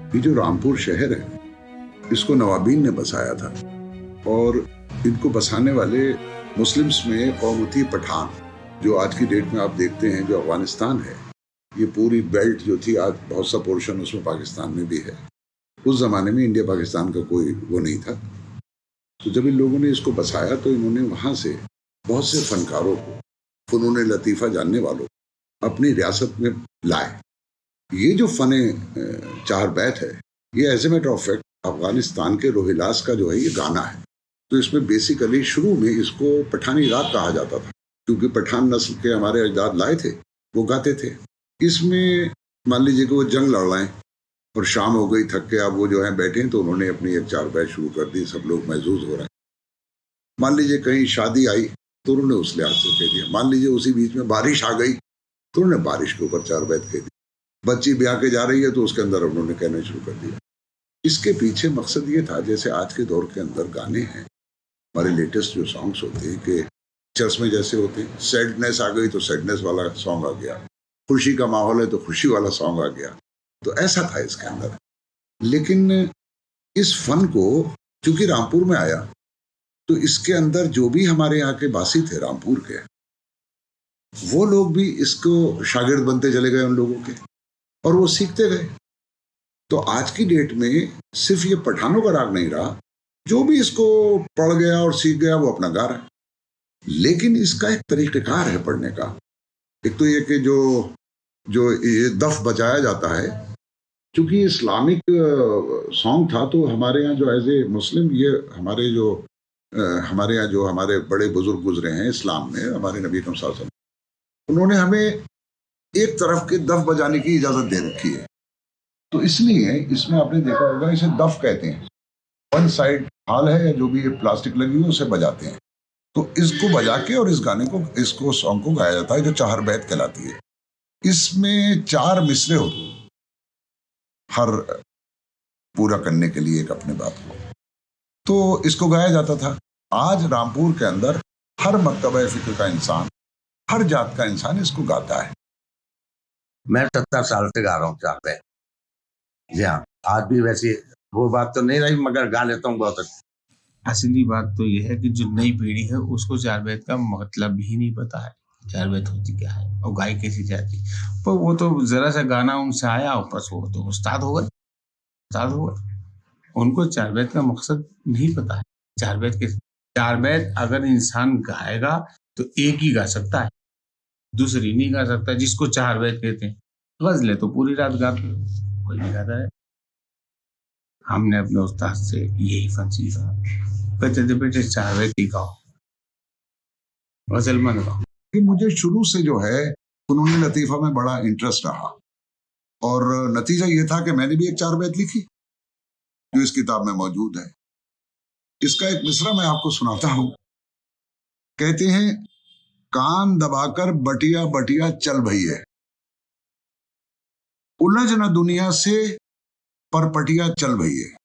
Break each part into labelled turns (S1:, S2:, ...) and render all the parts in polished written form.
S1: ये जो रामपुर शहर है, इसको नवाबीन ने बसाया था और इनको बसाने वाले मुस्लिम्स में कौम थी पठान, जो आज की डेट में आप देखते हैं जो अफगानिस्तान है, ये पूरी बेल्ट जो थी आज बहुत सा पोर्शन उसमें पाकिस्तान में भी है। उस जमाने में इंडिया पाकिस्तान का कोई वो नहीं था। तो जब इन लोगों ने इसको बसाया तो इन्होंने वहां से बहुत से फनकारों को, फनून लतीफ़ा जानने वालों अपनी रियासत में लाए। ये जो फने चार बैत है, ये as a matter of fact Afghanistan के रोहिलास का जो है ये गाना है। तो इसमें बेसिकली शुरू में इसको पठानी राग कहा जाता था, क्योंकि पठान नस्ल के हमारे अजदाद लाए थे, वो गाते थे। इसमें मान लीजिए कि वो जंग लड़ रहे हैं और शाम हो गई, थक के अब वो जो है बैठे हैं, तो उन्होंने अपनी एक चार बैत शुरू कर दी। सब लोग महजूज हो रहे हैं। मान लीजिए कहीं शादी आई तो उन्होंने उस लिहाज से कह दिया। मान लीजिए उसी बीच में बारिश आ गई तो उन्होंने बारिश के ऊपर चार बैत कह दी। बच्ची ब्याह के जा रही है तो उसके अंदर उन्होंने कहना शुरू कर दिया। इसके पीछे मकसद ये था, जैसे आज के दौर के अंदर गाने हैं, हमारे लेटेस्ट जो सॉन्ग्स होते हैं कि चर्च में जैसे होते हैं, सैडनेस आ गई तो सैडनेस वाला सॉन्ग आ गया, खुशी का माहौल है तो खुशी वाला सॉन्ग आ गया। तो ऐसा था इसके अंदर। लेकिन इस फन को चूंकि रामपुर में आया तो इसके अंदर जो भी हमारे यहाँ के वासी थे रामपुर के, वो लोग भी इसको शागिर्द बनते चले गए उन लोगों के, और वो सीखते गए। तो आज की डेट में सिर्फ ये पठानों का राग नहीं रहा, जो भी इसको पढ़ गया और सीख गया वो अपना गा रहा है। लेकिन इसका एक तरीक़ेकार है पढ़ने का। एक तो ये कि जो ये दफ बजाया जाता है, क्योंकि इस्लामिक सॉन्ग था, तो हमारे यहाँ जो एज ए मुस्लिम, ये हमारे यहाँ जो हमारे बड़े बुजुर्ग गुजरे हैं इस्लाम में, हमारे नबी अकरम सल्लल्लाहु अलैहि वसल्लम, उन्होंने हमें एक तरफ के दफ बजाने की इजाज़त दे रखी है। तो इसलिए इसमें आपने देखा होगा इसे दफ कहते हैं। वन साइड हाल है या जो भी प्लास्टिक लगी हुई उसे बजाते हैं। तो इसको बजा के और इस गाने को, इसको सॉन्ग को गाया जाता है, जो चार बैत कहलाती है। इसमें चार मिसरे होते हैं हर पूरा करने के लिए एक अपने बात को, तो इसको गाया जाता था। आज रामपुर के अंदर हर मकतबा फिक्र का इंसान, हर जात का इंसान इसको गाता है।
S2: मैं 70 साल से गा रहा हूँ चार बैत। जी हाँ, आज भी वैसे वो बात तो नहीं रही, मगर गा लेता हूँ बहुत अच्छा।
S3: असली बात तो यह है कि जो नई पीढ़ी है उसको चार बैत का मतलब ही नहीं पता है, चार बैत होती क्या है और गाई कैसी जाती। पर वो तो जरा सा गाना उनसे आया और बस वो तो उस्ताद हो गए। उनको चार बैत का मकसद नहीं पता है। चार बैत अगर इंसान गाएगा तो एक ही गा सकता है, दूसरी नहीं गा सकता, जिसको चार बैत कहते हैं। गजलें तो पूरी रात गाते, कोई नहीं गाता है। हमने अपने उस्ताद से यही फन सीखा, कहते थे बेटे चार बैत ही गाओ, गजल मत गाओ।
S1: मुझे शुरू से जो है फनून लतीफ़ा में बड़ा इंटरेस्ट रहा, और नतीजा ये था कि मैंने भी एक चार बैत लिखी जो इस किताब में मौजूद है। इसका एक मिसरा मैं आपको सुनाता हूं। कहते हैं, कान दबाकर बटिया बटिया चल भैये, उलझ न दुनिया से परपटिया चल भैये।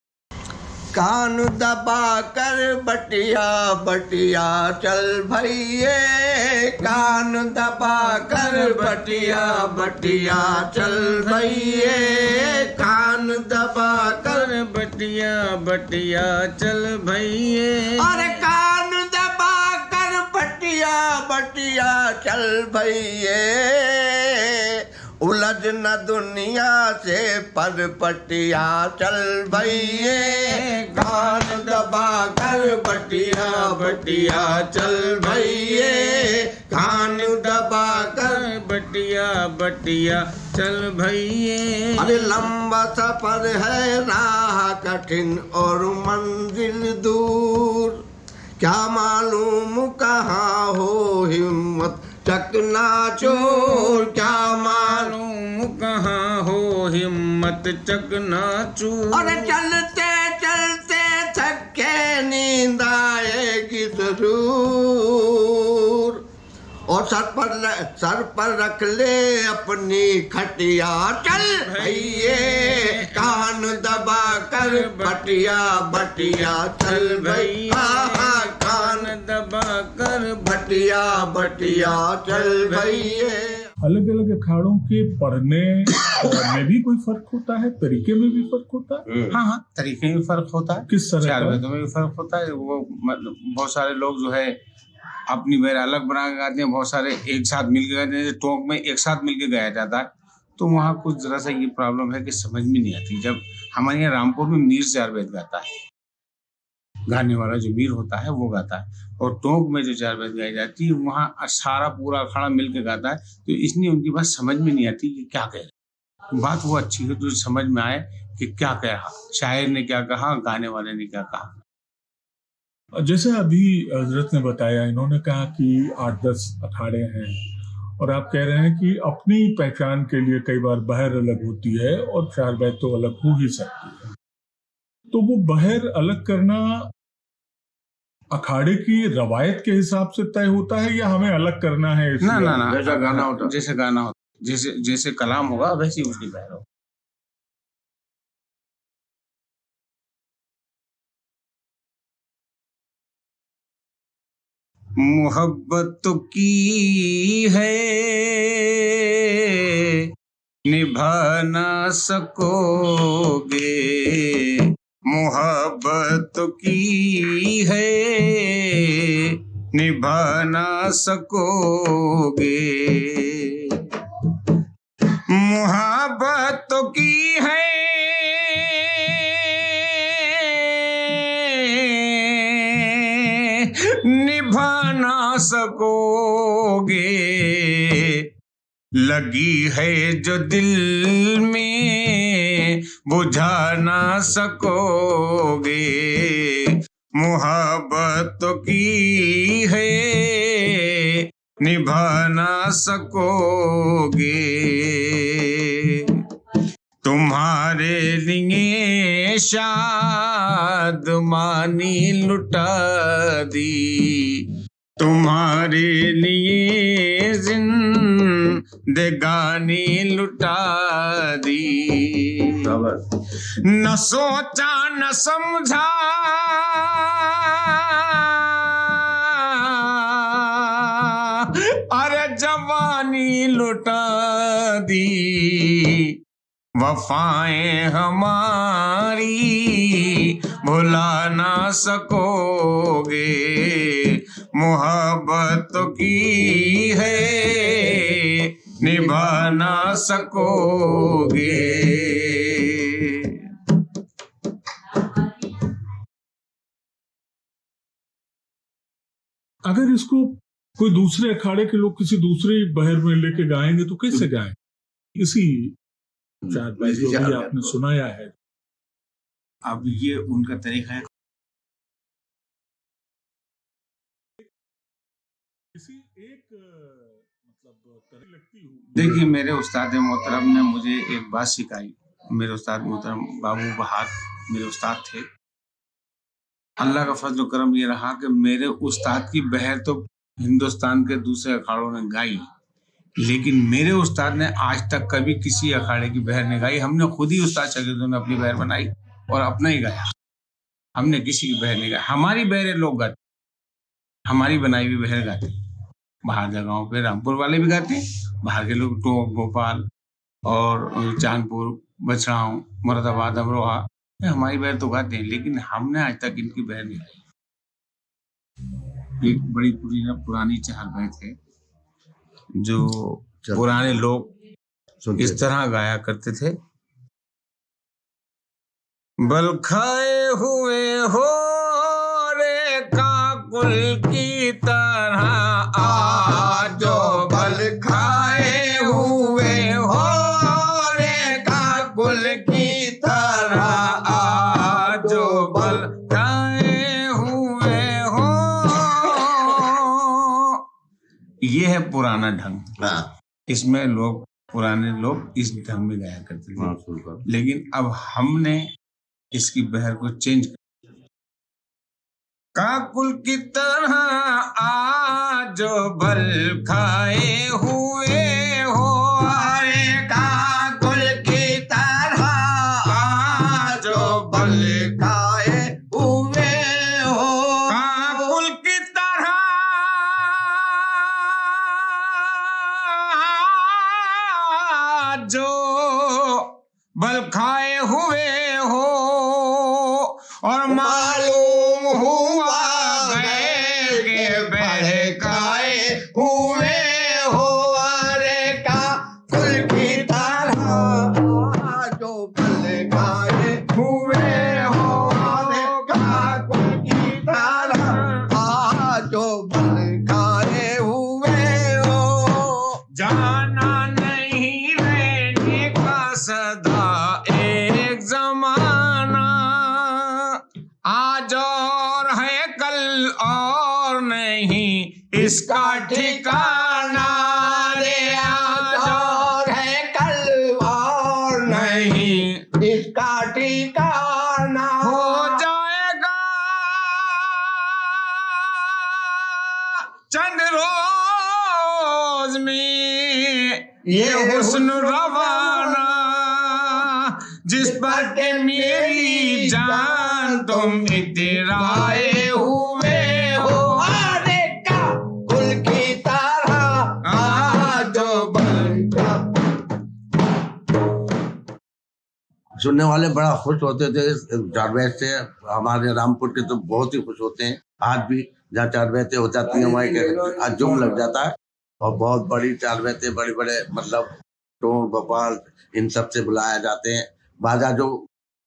S4: कान दबा कर बटिया बटिया चल भैये, कान दबा कर बटिया बटिया चल भैये, कान दबा कर
S3: बटिया बटिया चल भैये।
S4: अरे कान दबा कर बटिया बटिया चल भैये, उलझ न दुनिया से परपटिया चल भैये, कान दबा कर बटिया बटिया चल भैये, कान दबा कर
S3: बटिया बटिया चल भैये।
S4: अरे लंबा सफर है, राह कठिन और मंजिल दूर, क्या मालूम कहाँ हो हिम्मत चकनाचूर, क्या
S3: मालूम कहाँ हो हिम्मत चकनाचूर।
S4: अरे चलते चलते थके नींद आएगी जरूर, और सर पर रख ले अपनी खटिया चल भैये, कान दबा कर बटिया बटिया चल भैया, कान
S3: दबा कर
S4: बटिया बटिया चल भैये।
S5: अलग अलग अखाड़ों के पढ़ने में भी कोई फर्क होता है, तरीके में भी फर्क होता है?
S3: हाँ हाँ, तरीके में फर्क होता है,
S5: किस तरह
S3: चार
S5: का?
S3: वेदों में भी फर्क होता है। वो मतलब बहुत सारे लोग जो है अपनी बैर अलग बना के गाते हैं, बहुत सारे एक साथ मिलके गाते हैं। जैसे टोंक में एक साथ मिलके गाया जाता है, तो वहाँ कुछ जरा सा ये प्रॉब्लम है कि समझ में नहीं आती। जब हमारे यहाँ रामपुर में मीर चार वेद गाता है, गाने वाला जो मीर होता है वो गाता है, और टोंक में जो चार वेद गाई जाती है वहाँ सारा पूरा अखाड़ा मिलके गाता है। तो इसलिए उनकी बात समझ में नहीं आती कि क्या कह रहे। बात वो अच्छी है तो समझ में आए कि क्या कह रहा, शायर ने क्या कहा, गाने वाले ने क्या कहा।
S5: जैसे अभी हजरत ने बताया, इन्होंने कहा कि 8-10 अखाड़े हैं, और आप कह रहे हैं कि अपनी पहचान के लिए कई बार बहर अलग होती है और चार बैत तो अलग हो ही सकती है। तो वो बहर अलग करना अखाड़े की रवायत के हिसाब से तय होता है या हमें अलग करना है?
S3: ना ना ना,
S2: जैसा गाना होता है।
S3: जैसे गाना होता, जैसे जैसे कलाम होगा वैसी उसकी बहर होगी। मोहब्बत की है निभा ना सकोगे, मोहब्बत की है निभा ना सकोगे, मोहब्बत की है निभा ना सकोगे, लगी है जो दिल में बुझा ना सकोगे, मोहब्बत की है निभा ना सकोगे। तुम्हारे लिए शादमानी लुटा दी, तुम्हारे लिए जिंदगानी लुटा दी, न सोचा न समझा अरे जवानी लुटा दी, वफाएं हमारी भुला ना सकोगे, मोहब्बत की है निभा ना सकोगे।
S5: अगर इसको कोई दूसरे अखाड़े के लोग किसी दूसरे बहर में लेके गाएंगे तो कैसे गाएं? इसी चार बैत जो भी आपने सुनाया है।
S3: अब ये उनका तरीका है।
S5: किसी एक मतलब तरह लगती हो।
S3: देखिए, मेरे उस्ताद मोहतरम ने मुझे एक बात सिखाई। मेरे उस्ताद मोहतरम बाबू बहार मेरे उस्ताद थे। अल्लाह का फजल करम ये रहा कि मेरे उस्ताद की बहर तो हिंदुस्तान के दूसरे अखाड़ों ने गाई, लेकिन मेरे उस्ताद ने आज तक कभी किसी अखाड़े की बहर नहीं गाई। हमने खुद ही उस्ताद शागिर्दों ने अपनी बहर बनाई और अपना ही गाया। हमने किसी की बहर नहीं गाई। हमारी बहरें लोग गाते, हमारी बनाई हुई बहर गाते। बाहर जगहों पे रामपुर वाले भी गाते हैं, बाहर के लोग टोंक, भोपाल और चांदपुर, बछराव, मुरादाबाद, अमरोहा, हमारी बहर तो गाते हैं, लेकिन हमने आज तक इनकी बहर नहीं गाई। एक बड़ी पुरानी चार बैत है जो पुराने लोग इस तरह गाया करते थे। बल खाए हुए हो रे काकुल की तरह आजो, बल खाए हुए हो रे काकुल की तरह आजो, बल खाए हुए हो। ये है पुराना ढंग। इसमें लोग, पुराने लोग इस ढंग में गाया करते थे, लेकिन अब हमने इसकी बहर को चेंज कर, काकुल की तरह आज बल खाए हुए हो रे काकुल की तरह आज बल खाए हुए हो, काकुल की तरह आज जो बल खाए हुए हो और मालूम हुआ गए के बहकाए हुए हो,
S4: अरे का फूल की तरह जो बल खाए
S3: हुए हो,
S4: अरे का फूल की तरह जो बल खाए हुए हो।
S3: जाना नहीं रहने का सदा एक जमाना, आज और है कल और नहीं इसका ठिकाना, रे आज और
S4: है कल और
S3: नहीं
S4: इसका ठिकाना
S3: हो जाएगा चंद रोज में ये हुस्न रवाना, जिस पर के मेरी जान तुम इतराए हुए हो,
S4: अरे का फूल की तरह आज जो बनता।
S2: सुनने वाले बड़ा खुश होते थे चारबैत से। हमारे रामपुर के तो बहुत ही खुश होते हैं। आज भी जहाँ चारबैतें हो जाती हैं वहाँ जुम लग जाता है। और बहुत बड़ी चारबैतें, बड़े बड़े मतलब टोन गोपाल इन सब से बुलाया जाते हैं। बाजा जो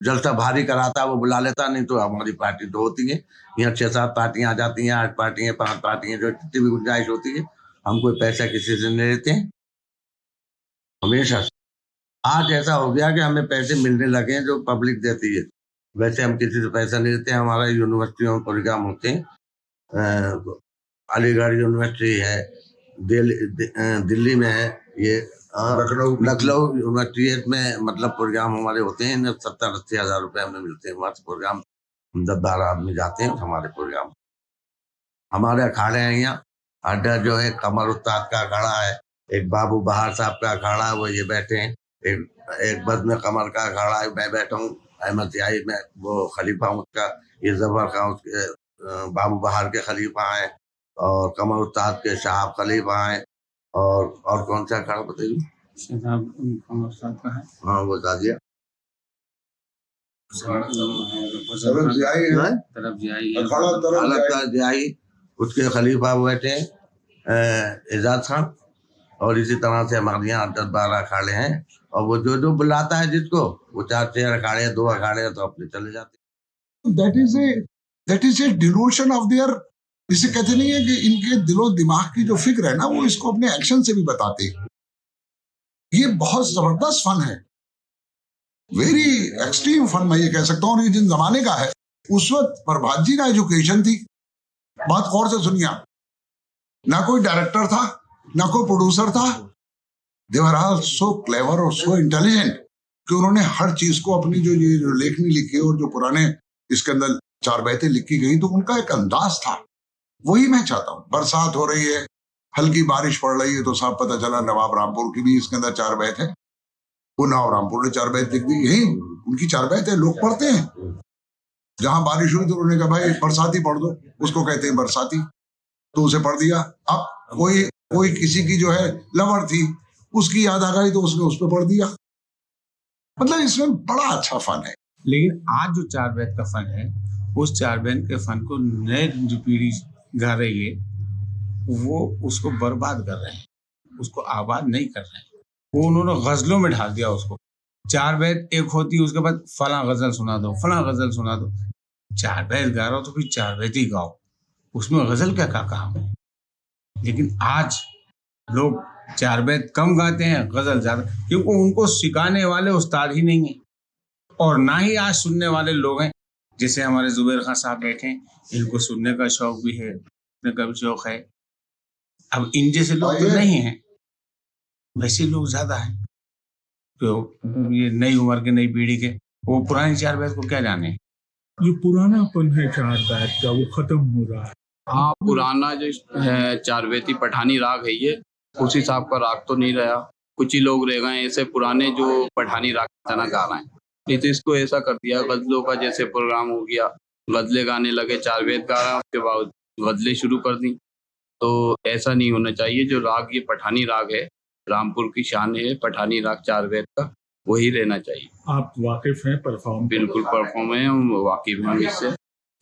S2: जलसा भारी कराता है वो बुला लेता, नहीं तो हमारी पार्टी तो होती है। यहाँ 6-7 पार्टियां आ जाती हैं, 8 पार्टियां, 5 पार्टियां, जो जितनी भी गुंजाइश होती है। हम कोई पैसा किसी से नहीं लेते हैं हमेशा। आज ऐसा हो गया कि हमें पैसे मिलने लगे हैं जो पब्लिक देती है। वैसे हम किसी से पैसा नहीं लेते हैं। हमारा यूनिवर्सिटियों में प्रोग्राम होते हैं, अलीगढ़ यूनिवर्सिटी है, दिल्ली में है, ये लखनऊ यूनिवर्सिटी में मतलब प्रोग्राम हमारे होते हैं। 70-80 हज़ार रुपये हमें मिलते हैं। हमारे प्रोग्राम 10-12 आदमी जाते हैं हमारे प्रोग्राम। हमारे अखाड़े हैं यहाँ। अड्डा जो है कमर उस्ताद का अखाड़ा है, एक बाबू बहार साहब का अखाड़ा है, वो ये बैठे हैं। एक बज़्म कमर का अखाड़ा है, मैं बैठा हूँ। अहमद याही में वो खलीफा हूँ उसका। ये जबर का उसके बाबू बहार के खलीफा हैं, और कमर उस्ताद के साहब खलीफा हैं। और कौन सा अखाड़ा बताइए? हाँ वो बता दिया। तरफ जियाई उसके खलीफा वो बैठे हैं, एजाज खान। और इसी तरह से हमारे यहाँ 10-12 अखाड़े हैं। और वो जो बुलाता है जिसको, वो 4 अखाड़े, 2 अखाड़े, तो अपने चले जाते हैं।
S1: That is a deletion of there. इसे कहते नहीं है कि इनके दिलो दिमाग की जो फिक्र है ना, वो इसको अपने एक्शन से भी बताते हैं। ये बहुत जबरदस्त फन है, वेरी एक्सट्रीम फन मैं ये कह सकता हूँ। और ये जिन जमाने का है, उस वक्त प्रभात जी का एजुकेशन थी। बात गौर से सुनिए, ना कोई डायरेक्टर था, ना कोई प्रोड्यूसर था। दे वर ऑल सो क्लेवर और सो इंटेलिजेंट कि उन्होंने हर चीज को अपनी जो लेखनी लिखी और जो पुराने इसके अंदर चारबैतें लिखी गई, तो उनका एक अंदाज था। वही मैं चाहता हूँ। बरसात हो रही है, हल्की बारिश पड़ रही है, तो साफ पता चला नवाब रामपुर की भी इसके अंदर 4 बैत है। वो नवाब रामपुर ने 4 बैत लिख दी। यही उनकी 4 बैत है, लोग पढ़ते हैं। जहां बारिश हुई तो उन्होंने कहा भाई बरसाती पढ़ दो, उसको कहते हैं बरसाती, तो उसे पढ़ दिया। अब कोई किसी की जो है लवर थी, उसकी याद आ गई तो उसने उस पर पढ़ दिया। मतलब इसमें बड़ा अच्छा फन है।
S3: लेकिन आज जो 4 बैत का फन है, उस 4 बैत के फन को नए जो पीढ़ी गा रही है, वो उसको बर्बाद कर रहे हैं, उसको आबाद नहीं कर रहे हैं। वो उन्होंने गजलों में ढाल दिया उसको। 4 बैत एक होती है, उसके बाद फला गजल सुना दो, फला गजल सुना दो। 4 बैत गा रहा हो तो फिर 4 बैत ही गाओ, उसमें गजल क्या काम है। लेकिन आज लोग 4 बैत कम गाते हैं, गजल ज्यादा, क्योंकि उनको सिखाने वाले उस्ताद ही नहीं है, और ना ही आज सुनने वाले लोग हैं। जैसे हमारे जुबैर खान साहब बैठे हैं, इनको सुनने का शौक भी है, सुनने का भी शौक है। अब इन जैसे लोग तो नहीं हैं, वैसे लोग ज्यादा हैं। तो ये नई उम्र के, नई पीढ़ी के, वो पुरानी 4 बैत को क्या जाने।
S5: जो पुरानापन है 4 बैत का, वो खत्म हो रहा है।
S6: हाँ, पुराना जो है 4 बैती पठानी राग है, ये उस हिसाब का राग तो नहीं रहा। कुछ ही लोग रह गए ऐसे पुराने जो पठानी राग तना गा रहे हैं। नहीं तो इसको ऐसा कर दिया, गजलों का जैसे प्रोग्राम हो गया, गजले गाने लगे, 4 बैत गा रहे हैं, उसके बाद गजलें शुरू कर दी। तो ऐसा नहीं होना चाहिए। जो राग ये पठानी राग है, रामपुर की शान है पठानी राग चार वेद का, वही रहना चाहिए।
S5: आप वाकिफ हैं परफॉर्म?
S6: बिल्कुल परफॉर्म है, हम वाकिफ हैं इससे।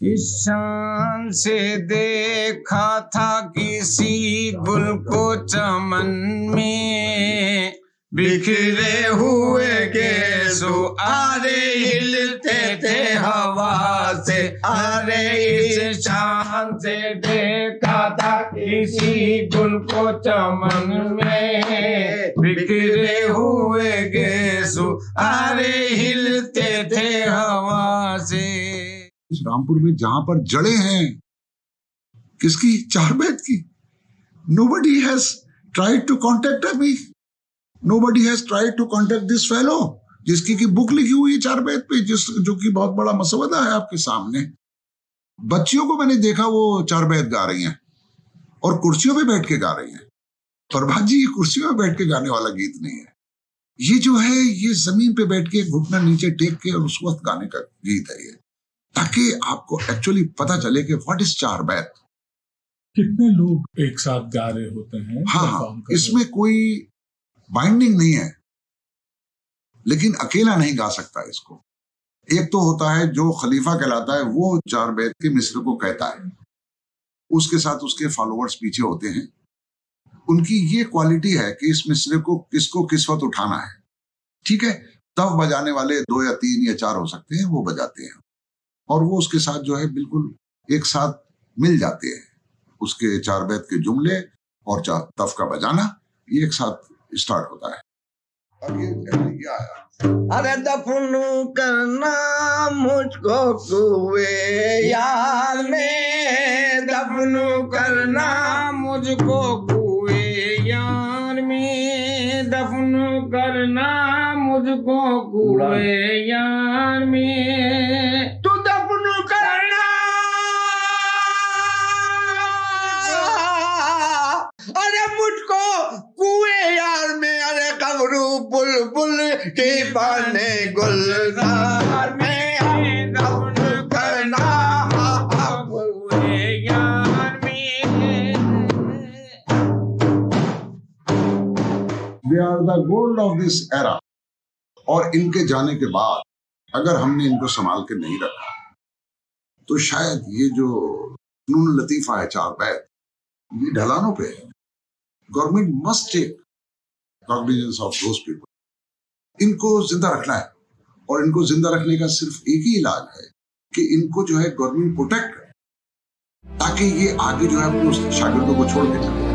S3: इस शान से देखा था किसी गुल को चमन में, बिखरे हुए गेसो आरे हिलते थे हवा से। अरे इस शान से देखा था किसी गुल को चमन में, बिखरे हुए गेसो आरे हिलते थे हवा से।
S1: इस रामपुर में जहां पर जड़ें हैं किसकी? चार बैत की। Nobody has tried to contact me. Nobody has tried to contact this fellow, जिसकी की बुक लिखी हुई है चार बैत पे, जो कि बहुत बड़ा मसवदा है आपके सामने। बच्चियों को मैंने देखा वो चार बैत गा रही हैं और कुर्सियों पे बैठ के गा रही हैं। प्रभात जी, ये कुर्सियों पे बैठ के गाने वाला गीत नहीं है। ये जो है ये जमीन पे बैठ के घुटना नीचे टेक के और उस वक्त गाने का गीत है ये, ताकि आपको एक्चुअली पता चले कि व्हाट इज चार बैत।
S5: कितने लोग एक साथ गा रहे होते हैं?
S1: हाँ, इसमें कोई बाइंडिंग नहीं है, लेकिन अकेला नहीं गा सकता इसको। एक तो होता है जो खलीफा कहलाता है, वो चार बैत के मिस्र को कहता है, उसके साथ उसके फॉलोअर्स पीछे होते हैं। उनकी ये क्वालिटी है कि इस मिस्र को किसको किस वक्त उठाना है, ठीक है। तब बजाने वाले 2 या 3 या 4 हो सकते हैं, वो बजाते हैं और वो उसके साथ जो है बिल्कुल एक साथ मिल जाते हैं। उसके चार बैत के जुमले और तफ का बजाना ये एक साथ स्टार्ट होता है। अब ये आया,
S4: अरे दफन करना मुझको कुए यार में, दफन करना
S3: मुझको कुए यार में, दफन करना मुझको कुए यार में।
S4: तू दफन करना, अरे मुझको कुए यार में, अरे कमरू बुलबुल की बने गुलजार में, दफन करना
S3: कुए यार में।
S1: They are the gold of this era. और इनके जाने के बाद अगर हमने इनको संभाल के नहीं रखा तो शायद ये जो नून लतीफा है चार बैत, ये ढलानों पे है। Government must take cognizance of those people. इनको जिंदा रखना है और इनको जिंदा रखने का सिर्फ एक ही इलाज है कि इनको जो है गवर्नमेंट प्रोटेक्ट करे, ताकि ये आगे जो है अपने शागिर्दों को छोड़ के चले।